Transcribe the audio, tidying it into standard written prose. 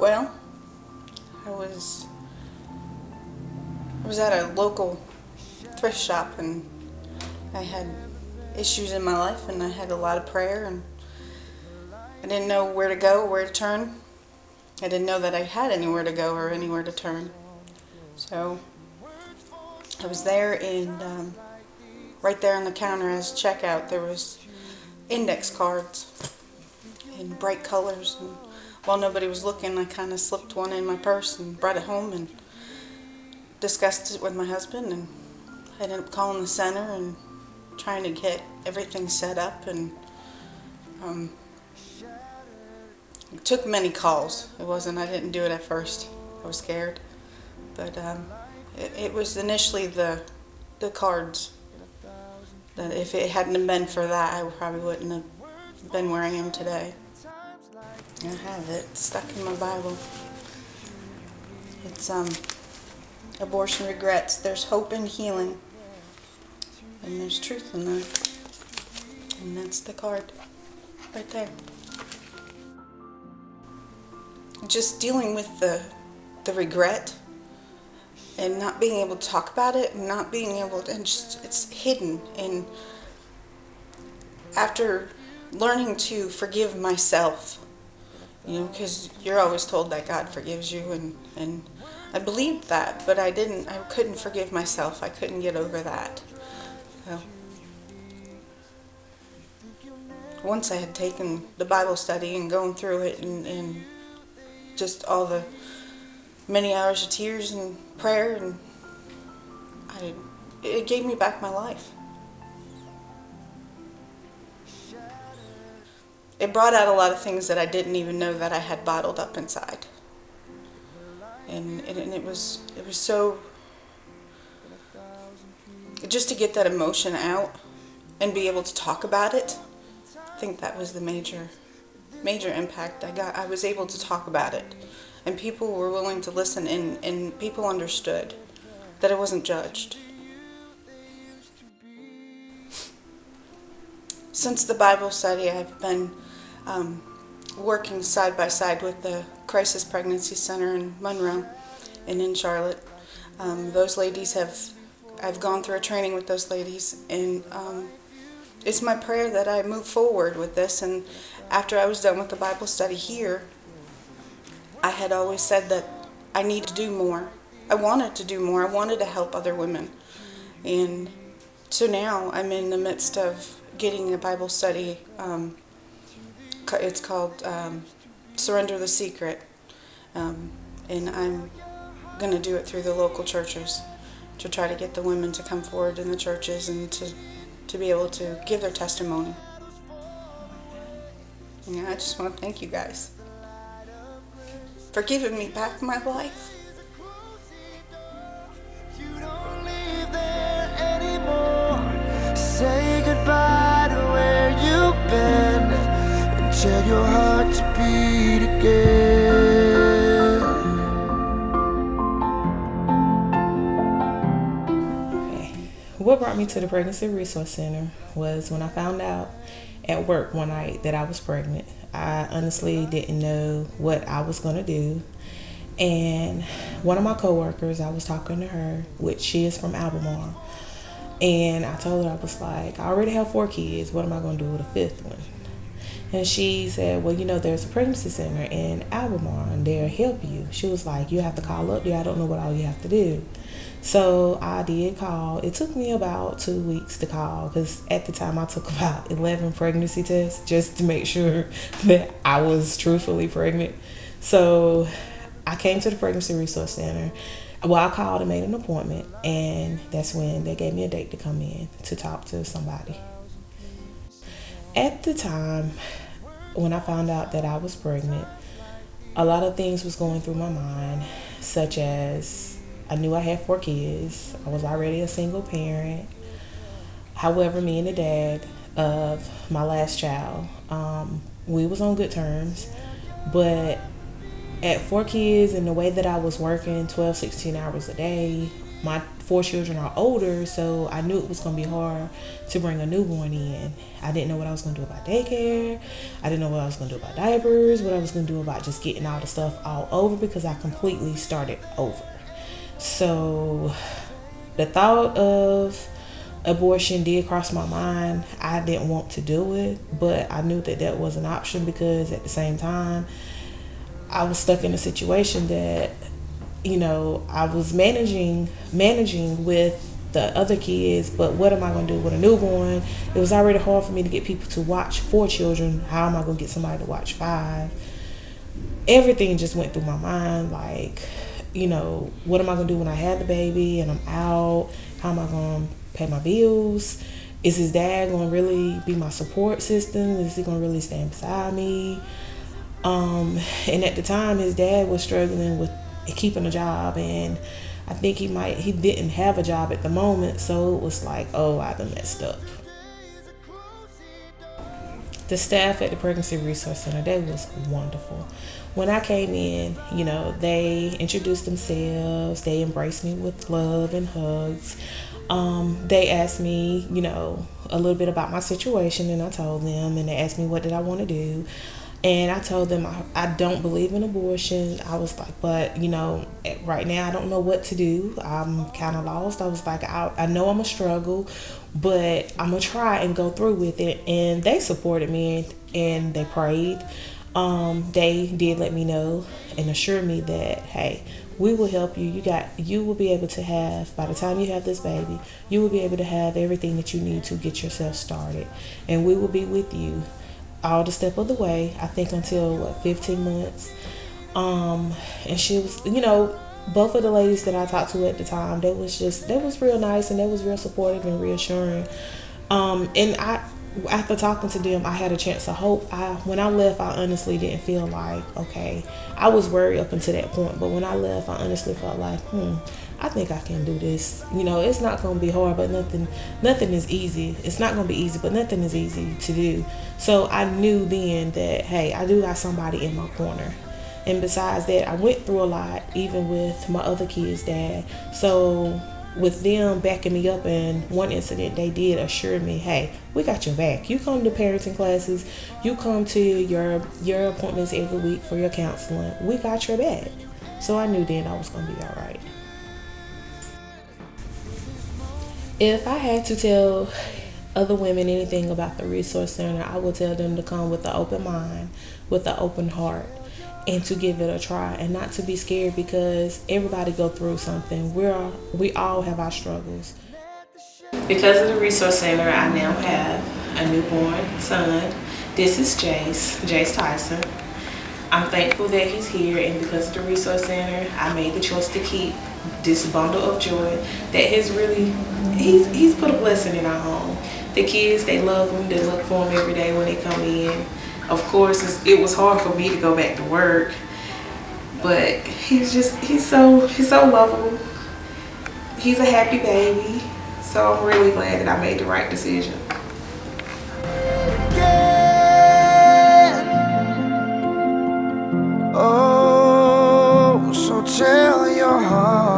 Well, I was at a local thrift shop, and I had issues in my life, and I had a lot of prayer, and I didn't know where to go, where to turn. I didn't know that I had anywhere to go or anywhere to turn. So I was there, and right there on the counter as checkout, there was index cards in bright colors. And while nobody was looking, I kind of slipped one in my purse and brought it home and discussed it with my husband. And I ended up calling the center and trying to get everything set up. And it took many calls. I didn't do it at first. I was scared. But it was initially the cards. That if it hadn't been for that, I probably wouldn't have been where I am today. I have it stuck in my Bible. It's abortion regrets. There's hope and healing, and there's truth in that. And that's the card right there. Just dealing with the regret and not being able to talk about it, and not being able to, and just, it's hidden. And after learning to forgive myself, because you're always told that God forgives you, and I believed that, but I couldn't forgive myself. I couldn't get over that. So once I had taken the Bible study and going through it, and just all the many hours of tears and prayer, and it gave me back my life. It brought out a lot of things that I didn't even know that I had bottled up inside. And it was so, just to get that emotion out and be able to talk about it. I think that was the major impact I got. I was able to talk about it, and people were willing to listen, and people understood that I wasn't judged. Since the Bible study, I've been working side by side with the Crisis Pregnancy Center in Monroe and in Charlotte. Those ladies I've gone through a training with those ladies, and it's my prayer that I move forward with this. And after I was done with the Bible study here, I had always said that I need to do more. I wanted to do more. I wanted to help other women. And so now I'm in the midst of getting a Bible study. It's called Surrender the Secret. And I'm going to do it through the local churches to try to get the women to come forward in the churches and to be able to give their testimony. Yeah, I just want to thank you guys for giving me back my life. You don't live there anymore. Say goodbye to where you've been, and tell your heart to beat again. Okay. What brought me to the Pregnancy Resource Center was when I found out at work one night that I was pregnant. I honestly didn't know what I was going to do. And one of my coworkers, I was talking to her, which she is from Albemarle. And I told her, I was like, I already have 4 kids. What am I going to do with a 5th one? And she said, well, there's a pregnancy center in Albemarle, and they'll help you. She was like, you have to call up there. I don't know what all you have to do. So I did call. It took me about 2 weeks to call, because at the time I took about 11 pregnancy tests just to make sure that I was truthfully pregnant. So I came to the Pregnancy Resource Center. Well, I called and made an appointment, and that's when they gave me a date to come in to talk to somebody. At the time, when I found out that I was pregnant, a lot of things was going through my mind, such as I knew I had 4 kids. I was already a single parent. However, me and the dad of my last child, we was on good terms, but at 4 kids and the way that I was working 12, 16 hours a day, my 4 children are older, so I knew it was going to be hard to bring a newborn in. I didn't know what I was going to do about daycare. I didn't know what I was going to do about diapers, what I was going to do about just getting all the stuff all over, because I completely started over. So the thought of abortion did cross my mind. I didn't want to do it, but I knew that that was an option, because at the same time, I was stuck in a situation that, I was managing with the other kids, but what am I going to do with a newborn? It was already hard for me to get people to watch 4 children. How am I going to get somebody to watch 5? Everything just went through my mind, like, what am I going to do when I have the baby and I'm out? How am I going to pay my bills? Is his dad going to really be my support system? Is he going to really stand beside me? And at the time, his dad was struggling with keeping a job, and I think he didn't have a job at the moment, so it was like, oh, I done messed up. The staff at the Pregnancy Resource Center, they was wonderful. When I came in, they introduced themselves, they embraced me with love and hugs. They asked me, a little bit about my situation, and I told them, and they asked me what did I want to do. And I told them I don't believe in abortion. I was like, but, right now I don't know what to do. I'm kind of lost. I was like, I know I'm a struggle, but I'm going to try and go through with it. And they supported me, and they prayed. They did let me know and assure me that, hey, we will help you. You will be able to have, by the time you have this baby, you will be able to have everything that you need to get yourself started. And we will be with you all the step of the way, I think until 15 months. And she was, both of the ladies that I talked to at the time, they was real nice, and they was real supportive and reassuring. And after talking to them, I had a chance of hope. When I left, I honestly didn't feel like, okay, I was worried up until that point, but when I left, I honestly felt like, I think I can do this. It's not going to be hard, but nothing is easy. It's not going to be easy, but nothing is easy to do. So I knew then that, hey, I do got somebody in my corner. And besides that, I went through a lot, even with my other kids' dad. So with them backing me up, in one incident, they did assure me, hey, we got your back. You come to parenting classes, you come to your appointments every week for your counseling. We got your back. So I knew then I was going to be all right. If I had to tell other women anything about the Resource Center, I would tell them to come with an open mind, with an open heart, and to give it a try, and not to be scared, because everybody go through something. We all have our struggles. Because of the Resource Center, I now have a newborn son. This is Jace Tyson. I'm thankful that he's here, and because of the Resource Center, I made the choice to keep this bundle of joy that has really, he's put a blessing in our home. The kids, they love him, they look for him every day when they come in. Of course, it was hard for me to go back to work, but he's so lovable. He's a happy baby, so I'm really glad that I made the right decision. Oh, so tell your heart